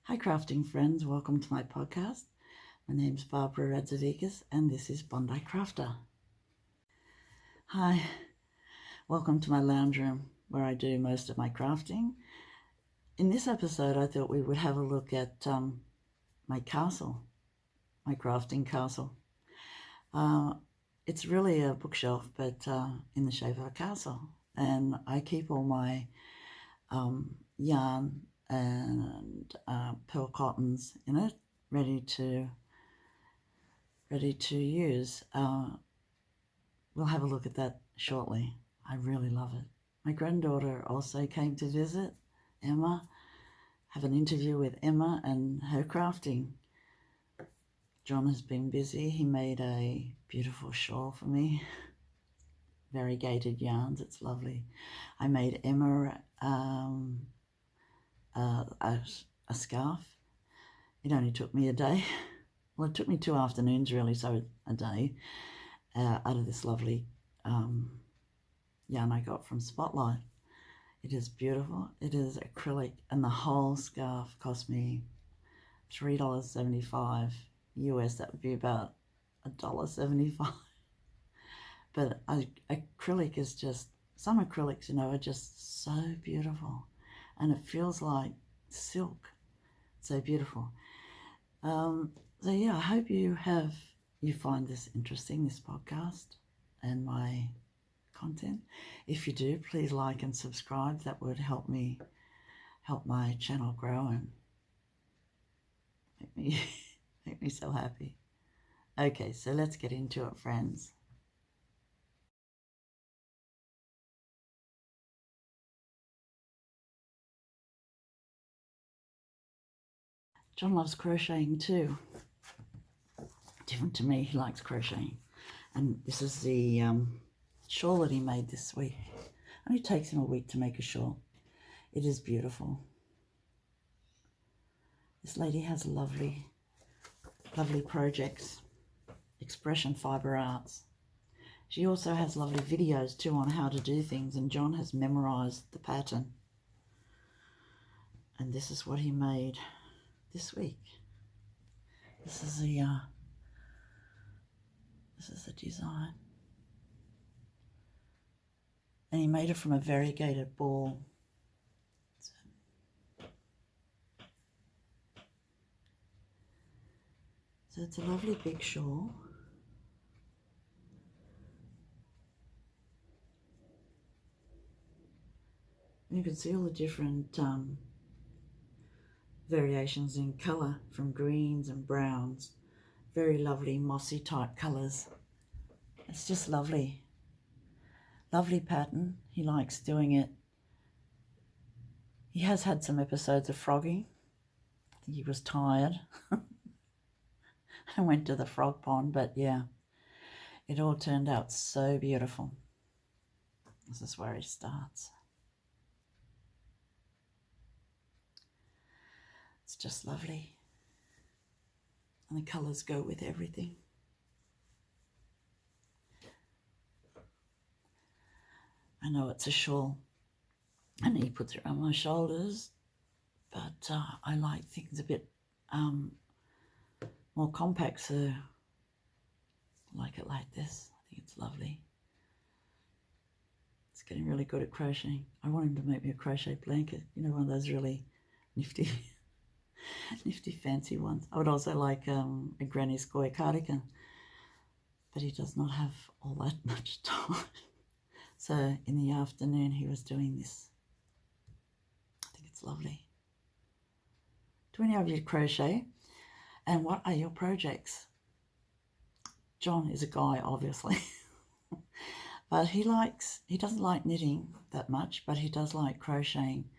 Hi crafting friends, welcome to my podcast. My name's Barbara Radzavikas and this is Bondi Crafter. Hi, welcome to my lounge room where I do most of my crafting. In this episode I thought we would have a look at my castle, my crafting castle. It's really a bookshelf but in the shape of a castle, and I keep all my yarn and pearl cottons in it, ready to use. We'll have a look at that shortly. I really love it. My granddaughter also came to visit, Emma. Have an interview with Emma and her crafting. John has been busy. He made a beautiful shawl for me. Variegated yarns, it's lovely. I made Emma a scarf. It only took me a day. Well, it took me 2 afternoons really, so a day, out of this lovely yarn I got from Spotlight. It is beautiful. It is acrylic, and the whole scarf cost me $3.75 US. That would be about $1.75. But acrylic is just, some acrylics, are just so beautiful, and it feels like silk. So beautiful. So yeah, I hope you find this interesting, this podcast and my content. If you do, please like and subscribe. That would help my channel grow and make me so happy. Okay, so let's get into it, friends. John loves crocheting too. Different to me, he likes crocheting. And this is the shawl that he made this week. It only takes him a week to make a shawl. It is beautiful. This lady has lovely projects. Expression Fibre Arts. She also has lovely videos too on how to do things, and John has memorized the pattern. And this is what he made this week. This is the design. And he made it from a variegated ball. So it's a lovely big shawl. And you can see all the different variations in colour, from greens and browns. Very lovely mossy type colours. It's just lovely. Lovely pattern. He likes doing it. He has had some episodes of frogging. I think he was tired and went to the frog pond, but yeah, it all turned out so beautiful. This is where he starts. It's just lovely. And the colours go with everything. I know it's a shawl and he puts it around my shoulders, but I like things a bit more compact, so I like it like this. I think it's lovely. It's getting really good at crocheting. I want him to make me a crochet blanket, one of those really nifty fancy ones. I would also like a granny square cardigan, but he does not have all that much time. So in the afternoon he was doing this. I think it's lovely. Do any of you crochet? And what are your projects? John is a guy, obviously. But he doesn't like knitting that much, but he does like crocheting.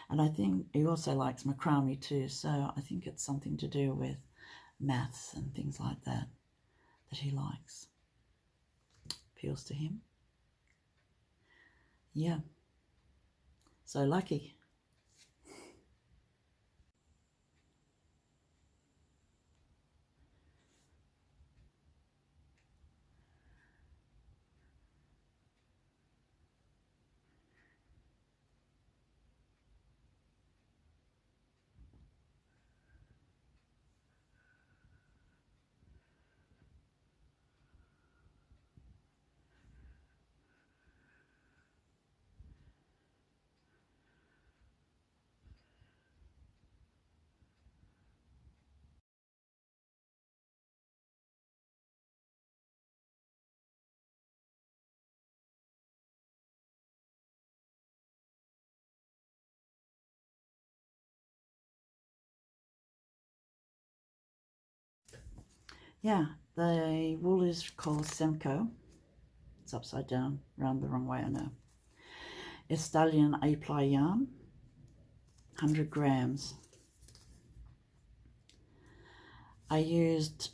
And I think he also likes macrame too, so I think it's something to do with maths and things like that he likes. Appeals to him. Yeah. So lucky. yeah, the wool is called Semco. It's upside down, round the wrong way, I know. Italian A-ply yarn, 100 grams. I used,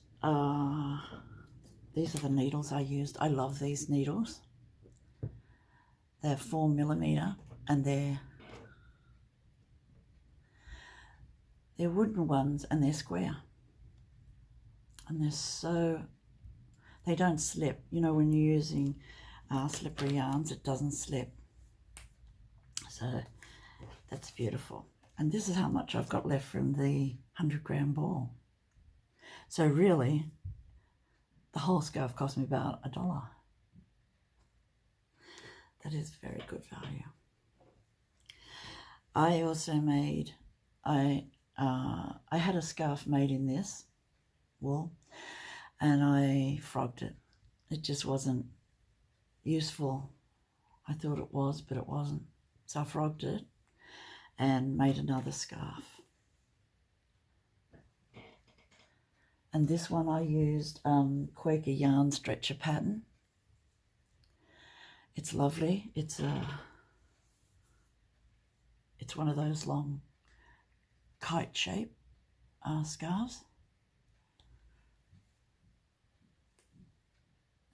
these are the needles I used. I love these needles. They're 4mm and they're wooden ones and they're square. And they're so, they don't slip. You know, when you're using slippery yarns, it doesn't slip. So that's beautiful. And this is how much I've got left from the 100-gram ball. So really, the whole scarf cost me about $1. That is very good value. I also made, I had a scarf made in this wool and I frogged it. It just wasn't useful. I thought it was, but it wasn't. So I frogged it and made another scarf. And this one I used Quaker yarn stretcher pattern. It's lovely. It's one of those long kite shape scarves.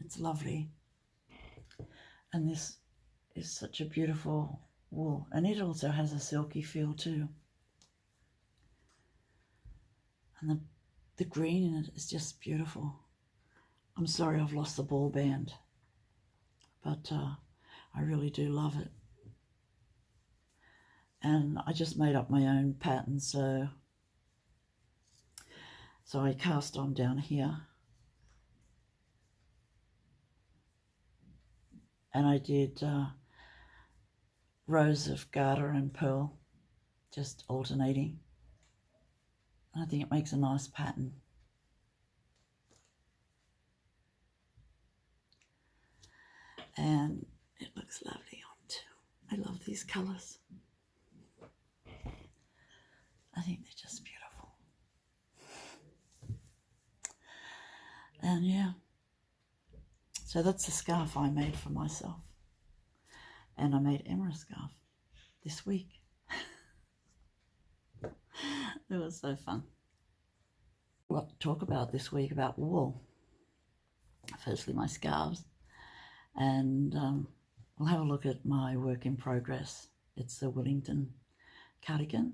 It's lovely. And this is such a beautiful wool. And it also has a silky feel too. And the green in it is just beautiful. I'm sorry I've lost the ball band, but I really do love it. And I just made up my own pattern, so I cast on down here. And I did rows of garter and pearl, just alternating. I think it makes a nice pattern. And it looks lovely on too. I love these colours. I think they're just beautiful. And yeah, so that's the scarf I made for myself. And I made Emma a scarf this week. It was so fun. A lot to talk about this week about wool. Firstly, my scarves. And we'll have a look at my work in progress. It's the Willingdon Cardigan.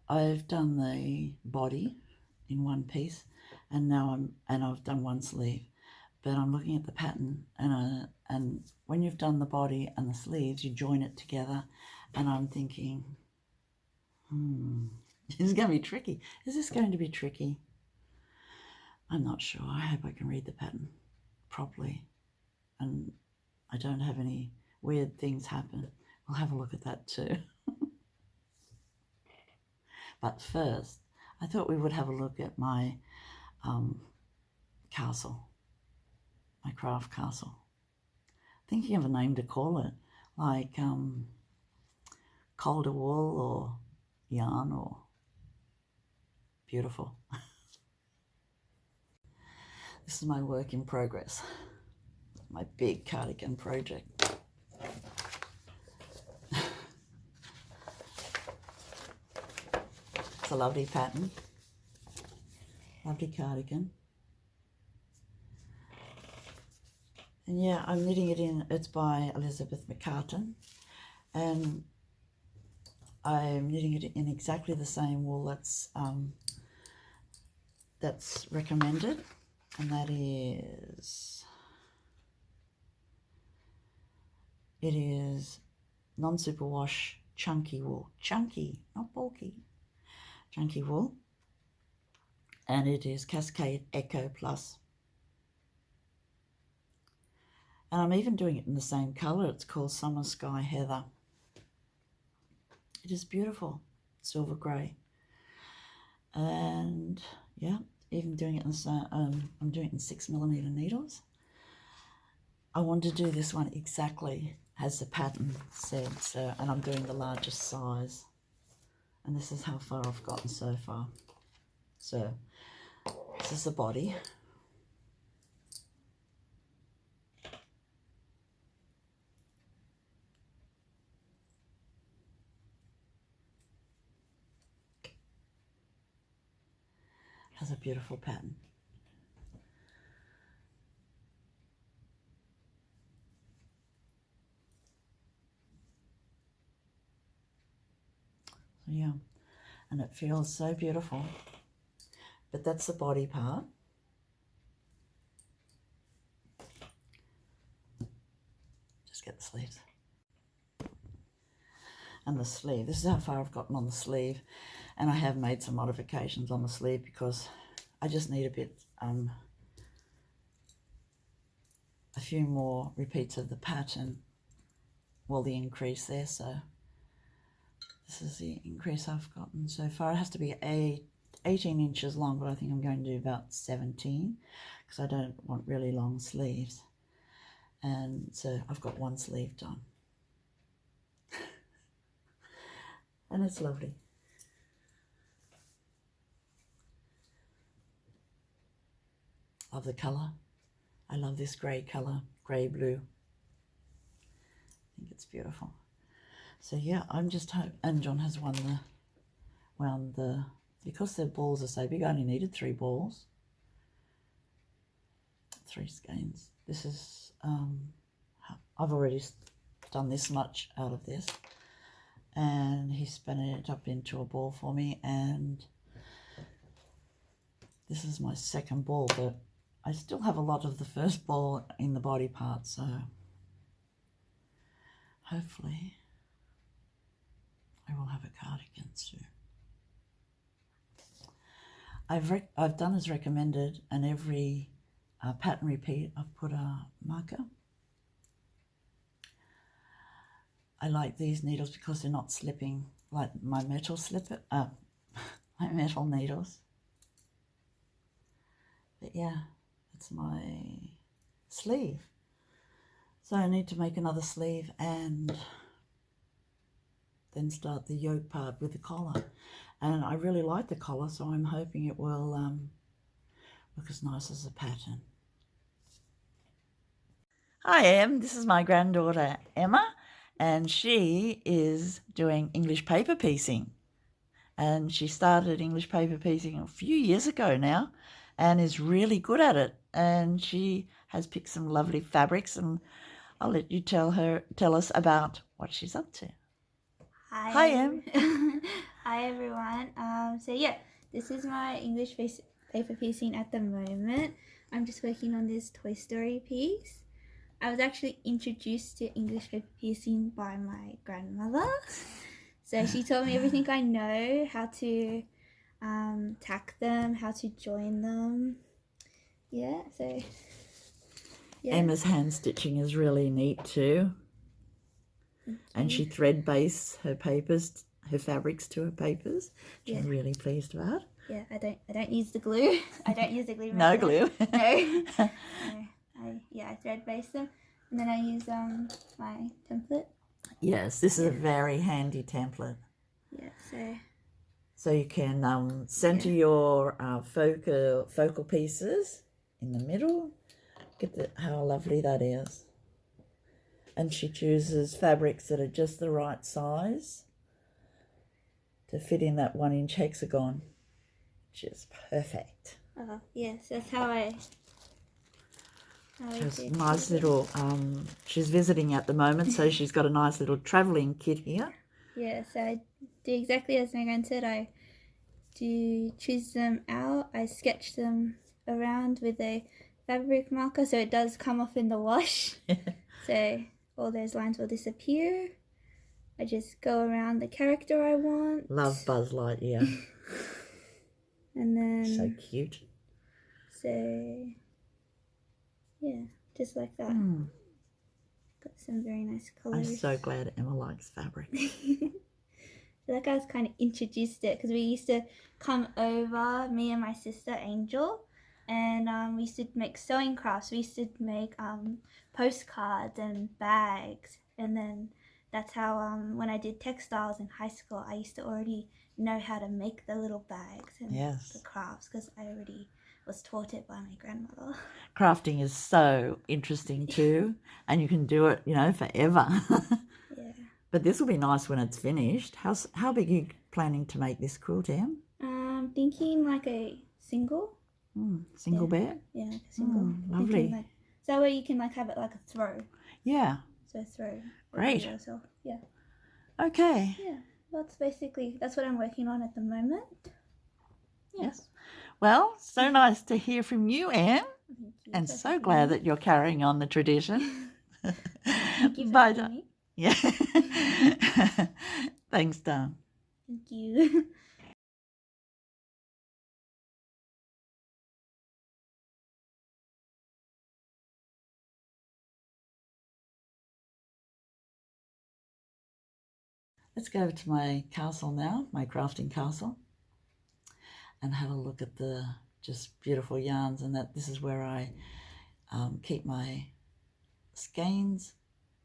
I've done the body in one piece, and now I've done one sleeve. But I'm looking at the pattern, and when you've done the body and the sleeves, you join it together, and I'm thinking, this is going to be tricky. Is this going to be tricky? I'm not sure. I hope I can read the pattern properly, and I don't have any weird things happen. We'll have a look at that too. But first, I thought we would have a look at my castle, my craft castle. Thinking of a name to call it, like Calder Wool or Yarn or Beautiful. This is my work in progress, my big cardigan project. It's a lovely pattern, lovely cardigan. And yeah, I'm knitting it in, it's by Elizabeth McCarten, and I'm knitting it in exactly the same wool that's recommended, and that is, it is non-superwash chunky wool. Chunky, not bulky. Chunky wool. And it is Cascade Eco Plus. And I'm even doing it in the same colour. It's called Summer Sky Heather. It is beautiful, silver grey. And yeah, even doing it in the same, I'm doing it in 6mm needles. I want to do this one exactly as the pattern said, so, and I'm doing the largest size. And this is how far I've gotten so far. So This is the body. Has a beautiful pattern. So yeah, and it feels so beautiful. But that's the body part. Just get the sleeves. And the sleeve, this is how far I've gotten on the sleeve, and I have made some modifications on the sleeve because I just need a bit, a few more repeats of the pattern, well, the increase there. So this is the increase I've gotten so far. It has to be 18 inches long, but I think I'm going to do about 17 because I don't want really long sleeves. And so I've got one sleeve done. And it's lovely. Love the colour. I love this grey colour, grey blue. I think it's beautiful. So yeah, I'm just and John has wound the, because the balls are so big, I only needed 3 balls. 3 skeins. This is, I've already done this much out of this. And he spun it up into a ball for me, and this is my second ball, but I still have a lot of the first ball in the body part, so hopefully I will have a cardigan soon. I've done as recommended, and every pattern repeat I've put a marker. I like these needles because they're not slipping like my metal my metal needles. But yeah, that's my sleeve. So I need to make another sleeve and then start the yoke part with the collar. And I really like the collar, so I'm hoping it will look as nice as the pattern. Hi Em, this is my granddaughter Emma, and she is doing English paper piecing. And she started English paper piecing a few years ago now and is really good at it. And she has picked some lovely fabrics, and I'll let you tell us about what she's up to. Hi Em. Hi everyone. So yeah, this is my English paper piecing at the moment. I'm just working on this Toy Story piece. I was actually introduced to English paper piecing by my grandmother. So she taught me everything I know, how to tack them, how to join them. Yeah, so yeah. Emma's hand stitching is really neat too. And she thread based her fabrics to her papers, which I'm really pleased about. Yeah, I don't use the glue. I don't use the glue No myself. glue. No. I thread base them, and then I use my template. Yes, this is a very handy template. Yeah, so you can center your focal pieces in the middle. Get how lovely that is. And she chooses fabrics that are just the right size to fit in that 1-inch hexagon, which is perfect. Yes, that's how I She's nice little, she's visiting at the moment, so she's got a nice little travelling kit here. Yeah, so I do exactly as my grand said. I do choose them out. I sketch them around with a fabric marker so it does come off in the wash. So all those lines will disappear. I just go around the character I want. Love Buzz Lightyear. And then... So cute. So... yeah, just like that. Got some very nice colours. I'm so glad Emma likes fabric. I feel like I was kind of introduced to it because we used to come over, me and my sister Angel, and we used to make sewing crafts. We used to make postcards and bags, and then that's how when I did textiles in high school, I used to already know how to make the little bags and the crafts because I already was taught it by my grandmother. Crafting is so interesting too, and you can do it, you know, forever. Yeah. But this will be nice when it's finished. How big are you planning to make this quilt, Em? Thinking like a single. Single bed? Yeah, like a single. Lovely. Like, so that way you can like have it like a throw. Yeah. So throw. Great. Yourself. Yeah. Okay. Yeah. That's what I'm working on at the moment. Yeah. Yes. Well, so nice to hear from you, Em. Thank you. And so glad that you're carrying on the tradition. Thank you for having me. Yeah. Thanks, Dan. Thank you. Let's go to my castle now, my crafting castle, and have a look at the just beautiful yarns. And this is where I keep my skeins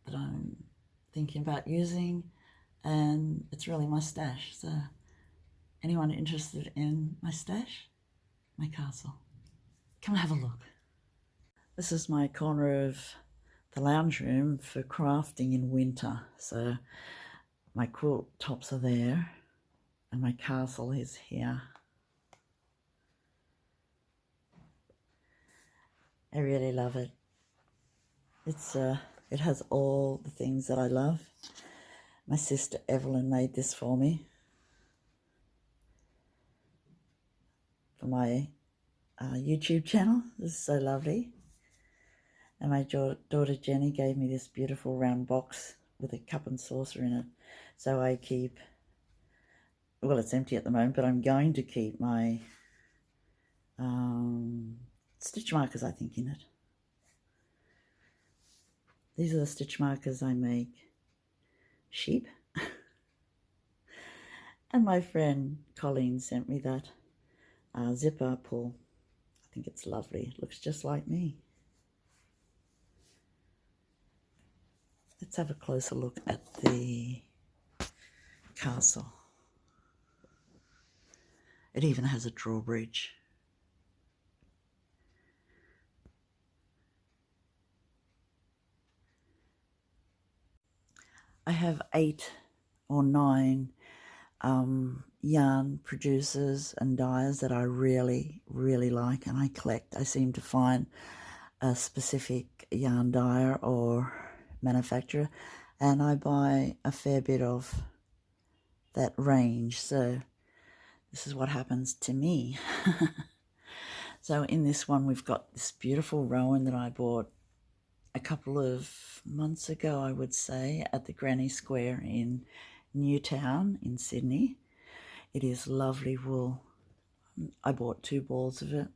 that I'm thinking about using, and it's really my stash. So anyone interested in my stash, my castle, come and have a look. This is my corner of the lounge room for crafting in winter. So my quilt tops are there and my castle is here. I really love it. It has all the things that I love. My sister Evelyn made this for me for my YouTube channel. This is so lovely. And my daughter Jenny gave me this beautiful round box with a cup and saucer in it. So I keep, well, it's empty at the moment, but I'm going to keep my stitch markers, I think, in it. These are the stitch markers I make sheep. And my friend Colleen sent me that zipper pull. I think it's lovely. It looks just like me. Let's have a closer look at the castle. It even has a drawbridge. I have 8 or 9 yarn producers and dyers that I really, really like, and I collect. I seem to find a specific yarn dyer or manufacturer, and I buy a fair bit of that range. So this is what happens to me. So in this one we've got this beautiful rowan that I bought a couple of months ago, I would say, at the Granny Square in Newtown in Sydney. It is lovely wool. I bought 2 balls of it.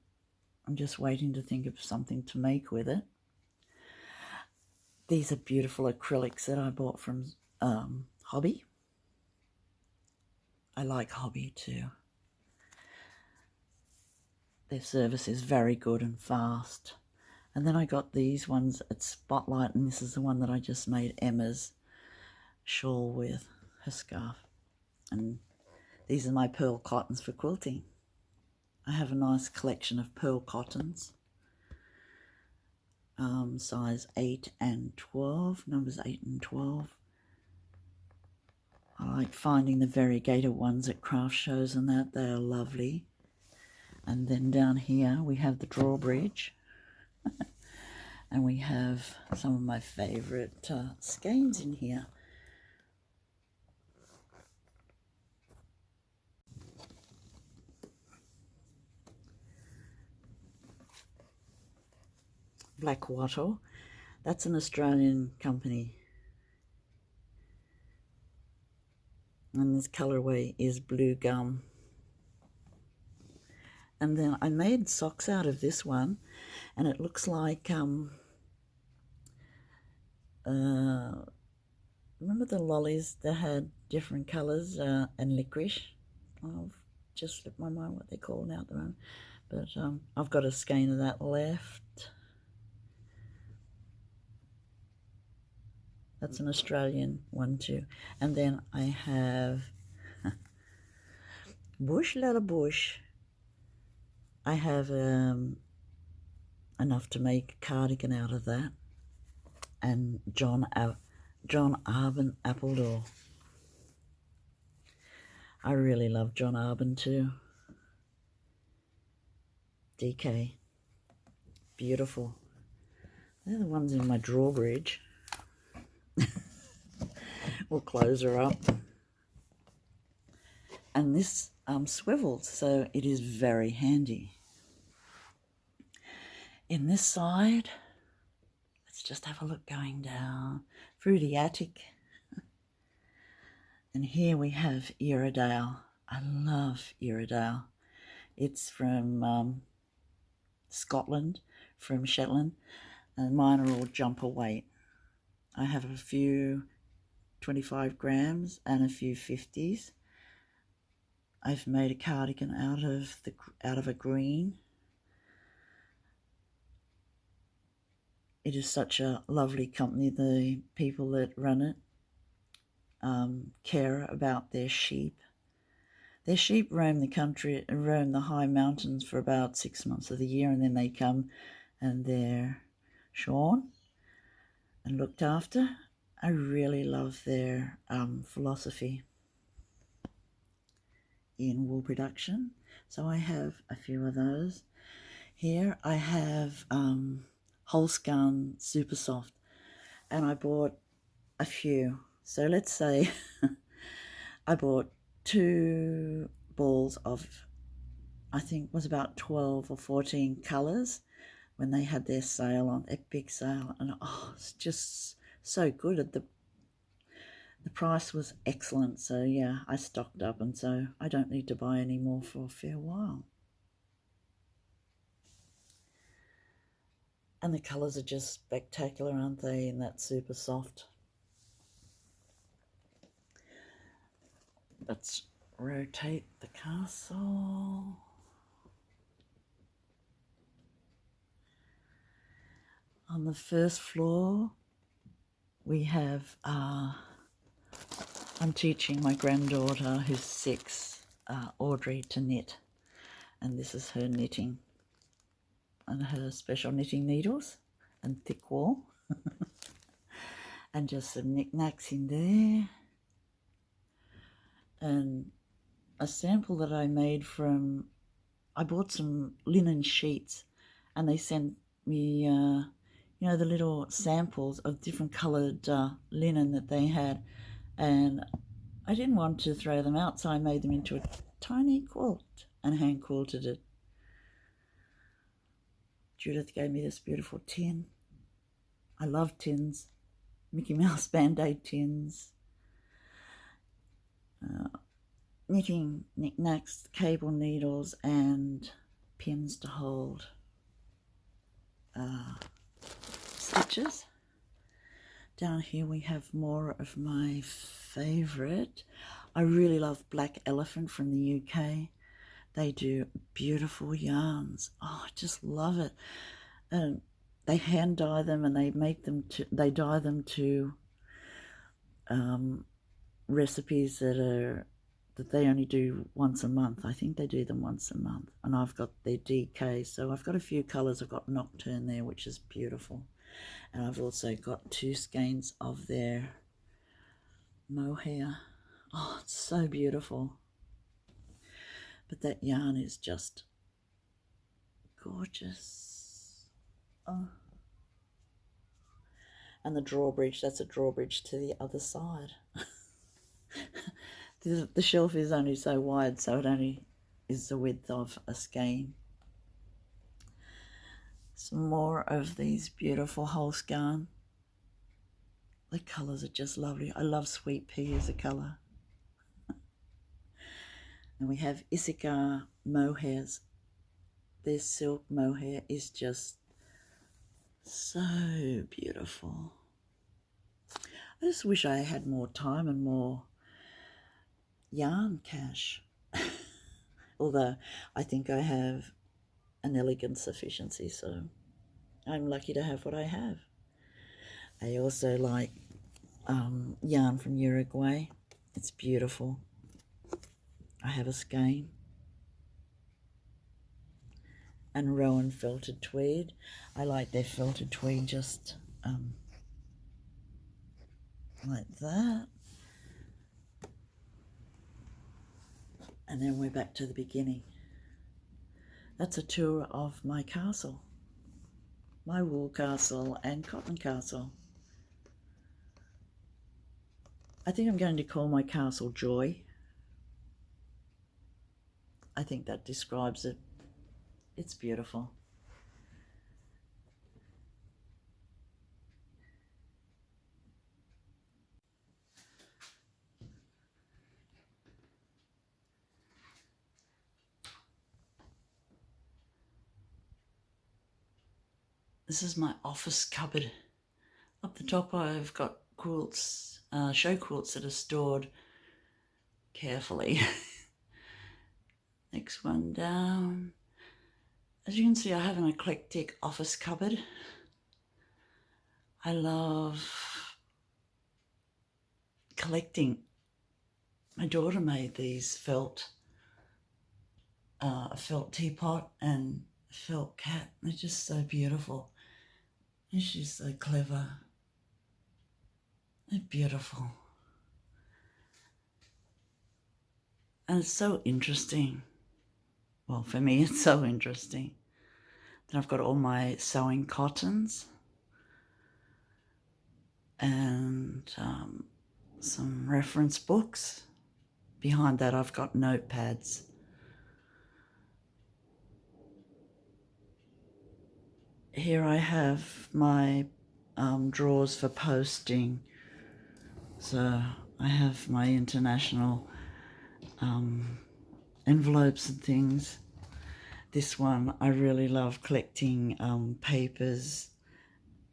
I'm just waiting to think of something to make with it. These are beautiful acrylics that I bought from Hobby. I like Hobby too. Their service is very good and fast. And then I got these ones at Spotlight, and this is the one that I just made Emma's shawl with, her scarf. And these are my pearl cottons for quilting. I have a nice collection of pearl cottons, size 8 and 12, numbers 8 and 12. I like finding the variegated ones at craft shows and that. They are lovely. And then down here we have the drawbridge. And we have some of my favourite skeins in here. Black Wattle. That's an Australian company. And this colourway is blue gum. And then I made socks out of this one, and it looks like remember the lollies that had different colours and licorice? I've just slipped my mind what they're called now at the moment. But I've got a skein of that left. That's an Australian one too. And then I have Bush, little bush. I have enough to make a cardigan out of that. And John Arbon Appledore. I really love John Arbon too. DK. Beautiful. They're the ones in my drawbridge. We'll close her up. And this swivels, so it is very handy. In this side, let's just have a look going down through the attic. And here we have Iredale. I love Iredale. It's from Scotland, from Shetland, and mine are all jumper weight. I have a few 25 grams and a few 50s. I've made a cardigan out of a green. It is such a lovely company. The people that run it care about their sheep. Their sheep roam the high mountains for about 6 months of the year, and then they come and they're shorn and looked after. I really love their philosophy in wool production. So I have a few of those. Here I have Holscan Super Soft, and I bought a few. So let's say I bought 2 balls of, I think it was about 12 or 14 colours when they had their sale on, a big sale, and it's just so good. The price was excellent, so yeah, I stocked up, and so I don't need to buy any more for a fair while. And the colours are just spectacular, aren't they, in that Super Soft. Let's rotate the castle. On the first floor, we have, I'm teaching my granddaughter, who's 6, Audrey, to knit. And this is her knitting and her special knitting needles and thick wool. And just some knickknacks in there. And a sample that I made from, I bought some linen sheets, and they sent me, the little samples of different coloured linen that they had, and I didn't want to throw them out, so I made them into a tiny quilt and hand quilted it. Judith gave me this beautiful tin. I love tins, Mickey Mouse Band-Aid tins. Knitting knickknacks, cable needles, and pins to hold stitches. Down here we have more of my favourite. I really love Black Elephant from the UK. They do beautiful yarns. I just love it. And they hand dye them, and they dye them to recipes that they only do once a month. I think they do them once a month. And I've got their DK, so I've got a few colours. I've got Nocturne there, which is beautiful. And I've also got 2 skeins of their mohair. Oh, it's so beautiful. But that yarn is just gorgeous. Oh. And the drawbridge, that's a drawbridge to the other side. The shelf is only so wide, so it only is the width of a skein. Some more of these beautiful Holscan. The colours are just lovely. I love sweet pea as a colour. And we have Issachar mohairs. Their silk mohair is just so beautiful. I just wish I had more time and more yarn cash. Although I think I have an elegant sufficiency, so I'm lucky to have what I have. I also like yarn from Uruguay. It's beautiful. I have a skein. And Rowan felted tweed. I like their felted tweed just like that. And then we're back to the beginning. That's a tour of my castle. My wool castle and cotton castle. I think I'm going to call my castle Joy. I think that describes it. It's beautiful. This is my office cupboard. Up the top I've got quilts, show quilts that are stored carefully. Next one down. As you can see, I have an eclectic office cupboard. I love collecting. My daughter made these a felt teapot and a felt cat. They're just so beautiful. And she's so clever. They're beautiful. And it's so interesting. Well, for me, it's so interesting. Then I've got all my sewing cottons and some reference books. Behind that, I've got notepads. Here I have my drawers for posting. So I have my international envelopes and things. This one, I really love collecting papers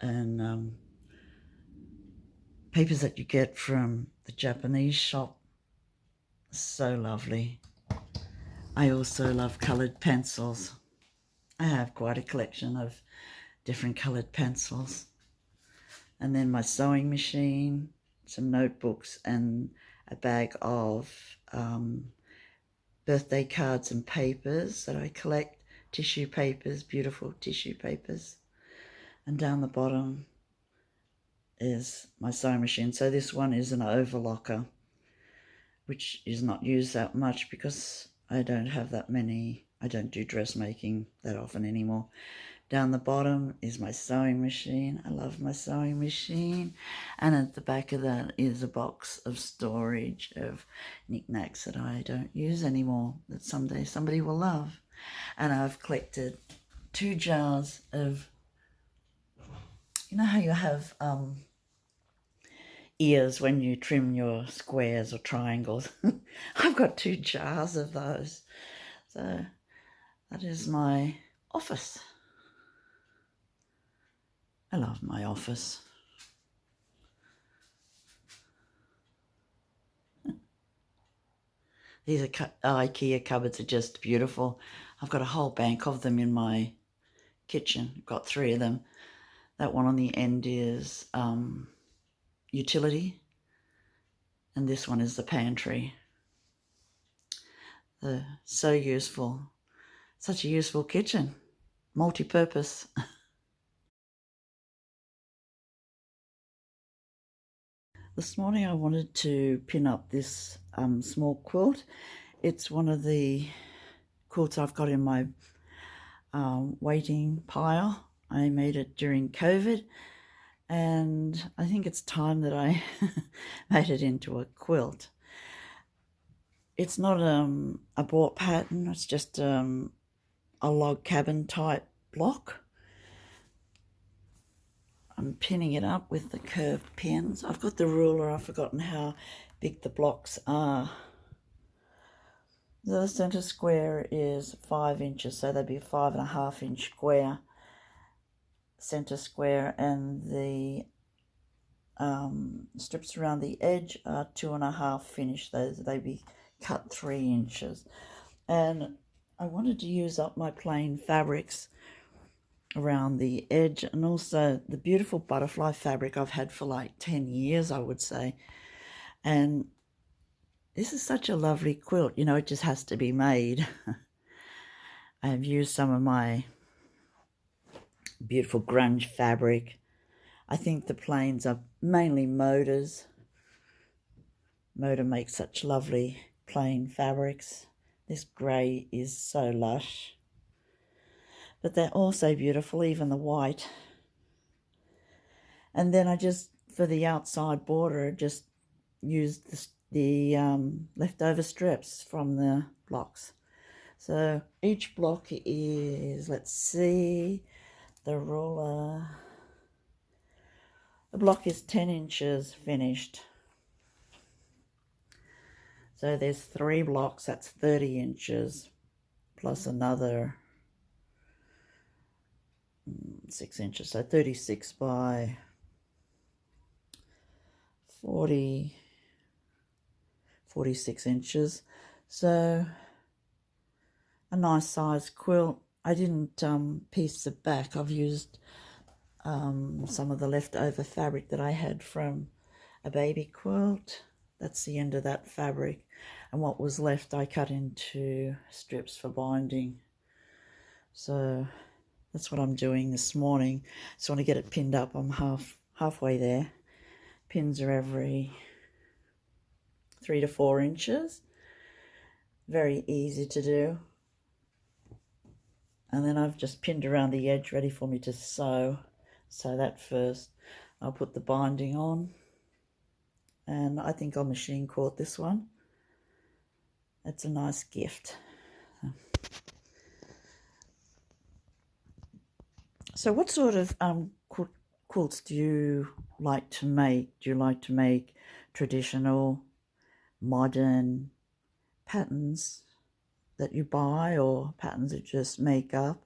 and papers that you get from the Japanese shop. So lovely. I also love coloured pencils. I have quite a collection of different coloured pencils. And then my sewing machine, some notebooks and a bag of birthday cards and papers that I collect. Tissue papers, beautiful tissue papers. And down the bottom is my sewing machine. So this one is an overlocker, which is not used that much because I don't have that many. I don't do dressmaking that often anymore. Down the bottom is my sewing machine. I love my sewing machine. And at the back of that is a box of storage of knickknacks that I don't use anymore, that someday somebody will love. And I've collected 2 jars of, you know how you have ears when you trim your squares or triangles? I've got 2 jars of those. So that is my office. I love my office. These IKEA cupboards are just beautiful. I've got a whole bank of them in my kitchen. I've got 3 of them. That one on the end is utility, and this one is the pantry. They're so useful. Such a useful kitchen. Multi-purpose. This morning I wanted to pin up this small quilt. It's one of the quilts I've got in my waiting pile. I made it during COVID, and I think it's time that I made it into a quilt. It's not a bought pattern, it's just a log cabin type block. I'm pinning it up with the curved pins. I've got the ruler, I've forgotten how big the blocks are. The centre square is 5 inches, so that'd be a 5.5 inch square, centre square, and the strips around the edge are 2.5 finished. They'd be cut 3 inches. And I wanted to use up my plain fabrics, around the edge, and also the beautiful butterfly fabric I've had for like 10 years, I would say. And this is such a lovely quilt, you know, it just has to be made. I've used some of my beautiful grunge fabric. I think the plains are mainly Moda's. Moda makes such lovely plain fabrics. This grey is so lush. But they're also beautiful, even the white. And then I just, for the outside border, just used the leftover strips from the blocks. So each block is, let's see, the ruler. The block is 10 inches finished. So there's 3 blocks, that's 30 inches, plus another 6 inches. So 36 by 40, 46 inches. So a nice size quilt. I didn't piece the back. I've used some of the leftover fabric that I had from a baby quilt. That's the end of that fabric. And what was left I cut into strips for binding. So that's what I'm doing this morning. Just want to get it pinned up. I'm halfway there. Pins are every 3 to 4 inches. Very easy to do. And then I've just pinned around the edge ready for me to sew. Sew that first. I'll put the binding on. And I think I'll machine cord this one. It's a nice gift. So what sort of quilts do you like to make? Do you like to make traditional, modern patterns that you buy, or patterns that you just make up,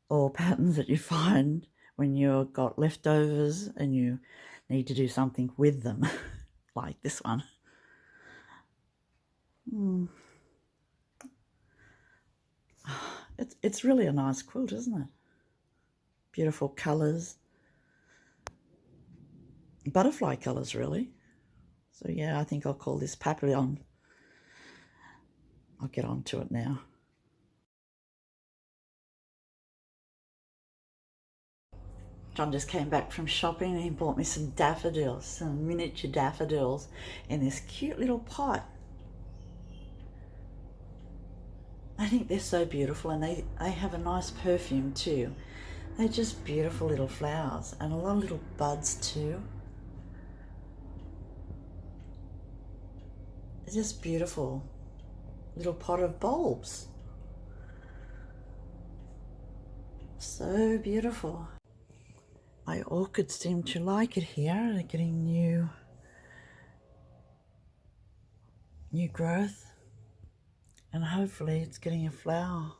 or patterns that you find when you've got leftovers and you need to do something with them, like this one? It's really a nice quilt, isn't it? Beautiful colours. Butterfly colours, really. So yeah, I think I'll call this Papillon. I'll get on to it now. John just came back from shopping and he bought me some daffodils, some miniature daffodils in this cute little pot. I think they're so beautiful, and they have a nice perfume too. They're just beautiful little flowers, and a lot of little buds too. They're just beautiful little pot of bulbs. So beautiful. My orchids seem to like it here. They're getting new growth, and hopefully it's getting a flower.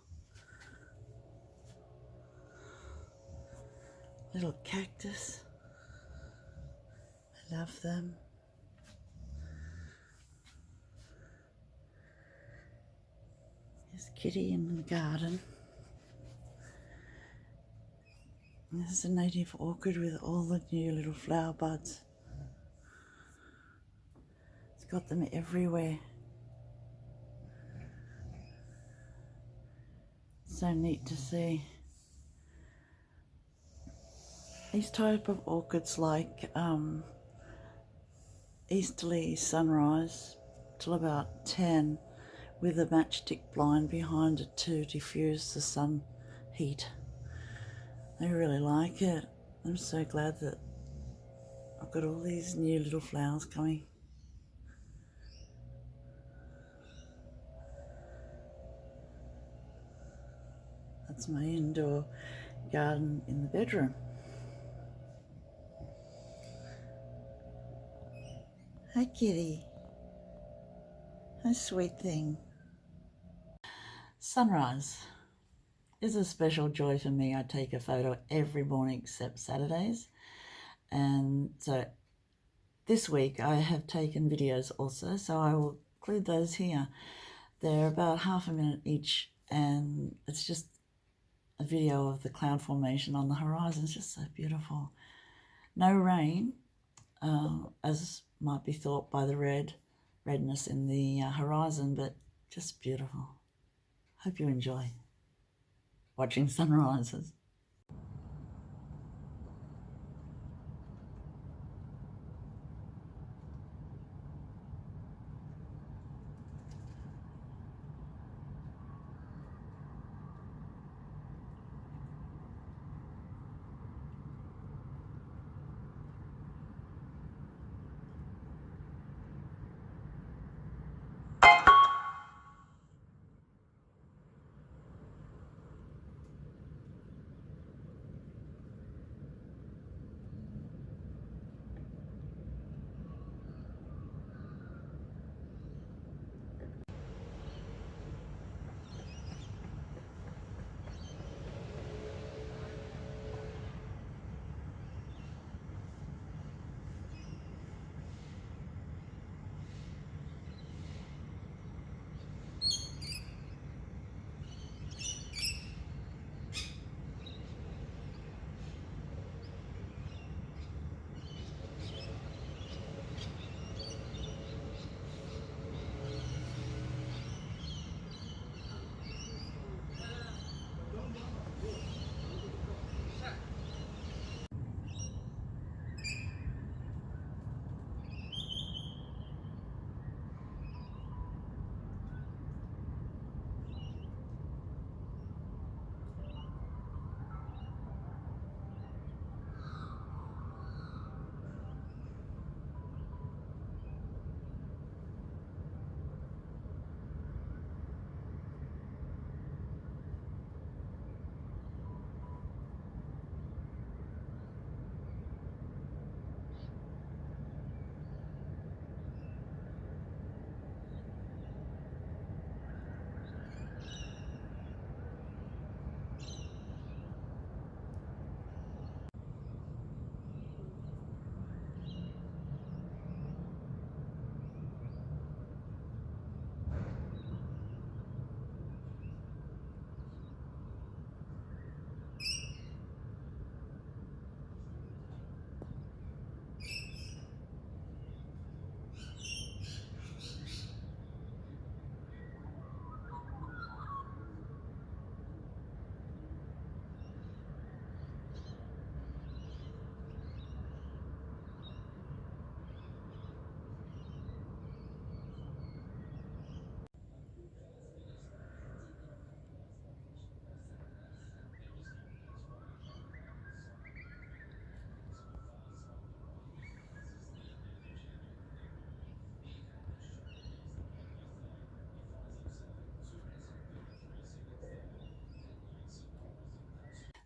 Little cactus. I love them. There's Kitty in the garden. This is a native orchid with all the new little flower buds. It's got them everywhere. So neat to see. These type of orchids like easterly sunrise till about 10 with a matchstick blind behind it to diffuse the sun heat. I really like it. I'm so glad that I've got all these new little flowers coming. That's my indoor garden in the bedroom. Hi, Kitty. Hi, sweet thing. Sunrise is a special joy for me. I take a photo every morning except Saturdays. And so this week I have taken videos also, so I will include those here. They're about half a minute each, and it's just a video of the cloud formation on the horizon. It's just so beautiful. No rain, as might be thought by the redness in the horizon, but just beautiful. Hope you enjoy watching sunrises.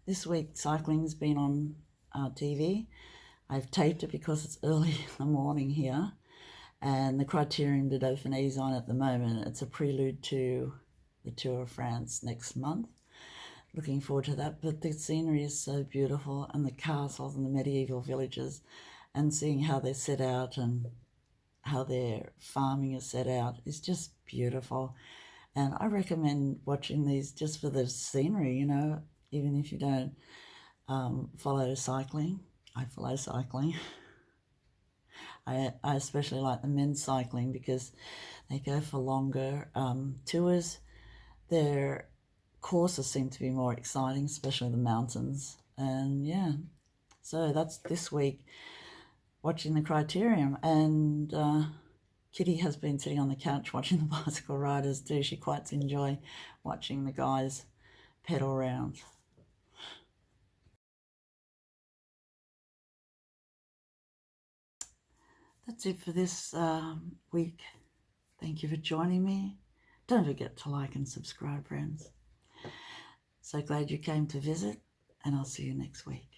This week cycling's been on TV. I've taped it because it's early in the morning here, and the Criterion de Dauphiné's on at the moment. It's a prelude to the Tour of France next month. Looking forward to that, but the scenery is so beautiful, and the castles and the medieval villages, and seeing how they're set out and how their farming is set out is just beautiful. And I recommend watching these just for the scenery, you know, even if you don't follow cycling. I follow cycling. I especially like the men's cycling because they go for longer tours. Their courses seem to be more exciting, especially the mountains. And yeah, so that's this week, watching the Criterion. And Kitty has been sitting on the couch watching the bicycle riders too. She quite enjoys watching the guys pedal around. That's it for this week. Thank you for joining me. Don't forget to like and subscribe, friends. So glad you came to visit, and I'll see you next week.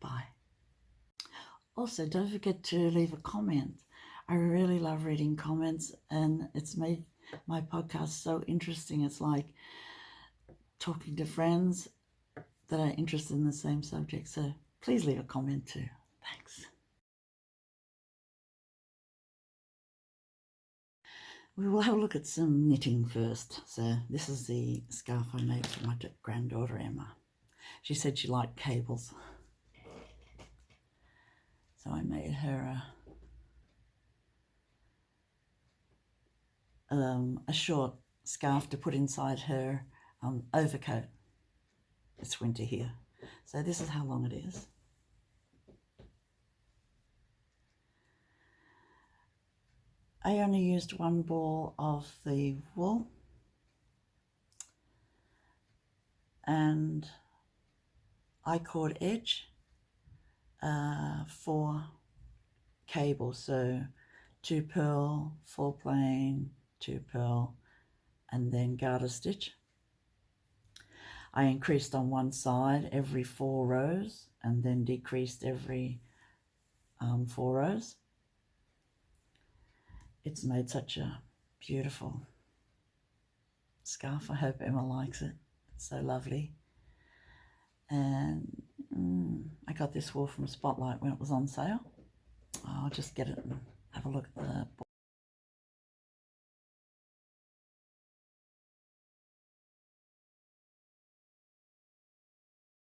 Bye. Also, don't forget to leave a comment. I really love reading comments, and it's made my podcast so interesting. It's like talking to friends that are interested in the same subject. So please leave a comment too. Thanks. We will have a look at some knitting first. So this is the scarf I made for my granddaughter Emma. She said she liked cables. So I made her a short scarf to put inside her overcoat. It's winter here. So this is how long it is. I only used one ball of the wool, and I cord edge 4 cables, so 2 purl, 4 plain, 2 purl, and then garter stitch. I increased on one side every 4 rows and then decreased every 4 rows. It's made such a beautiful scarf. I hope Emma likes it. It's so lovely. And I got this wool from Spotlight when it was on sale. I'll just get it and have a look at the